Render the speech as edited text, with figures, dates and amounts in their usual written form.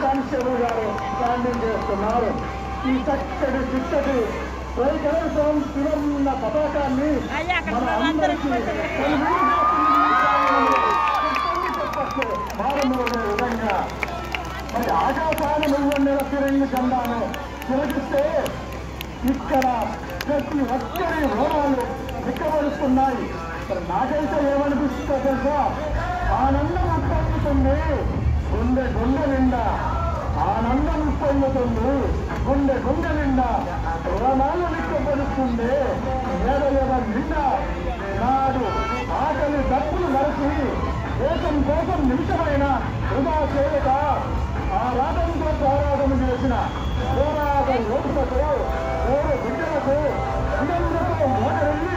Constable గారు standing చేస్తున్నారు. ఈ చక్కటి చిట్టటి వైకల్యం స్థిరమున్న పతాకాన్ని మన అందరికీ మారుమూడే విధంగా మరి ఆకాశాన్ని నువ్వు తిరంగి జెండాను తిరగిస్తే ఇక్కడ ప్రతి ఒక్కరి హోమాలు నిక్కబడుతున్నాయి. మరి నాకైతే ఏమనిపిస్తుందో తెలుసా, ఆనందం ఉప్పొంగుతుంది గుండె గుండె నిండా, ఆనందం ఉప్పొంగుతుంది గుండె నిండా, రుణాలు నిక్కబడుతుంది ఏడవ నిండా. నాడు ఆకలి డబ్బులు మరచి దేశం కోసం నిమిషమైన వృధా చేయక ఆ రాగంతో పోరాటం చేసిన పోరాట యువతకు 3 బిడ్డలకు విడంతో మోటరెళ్ళి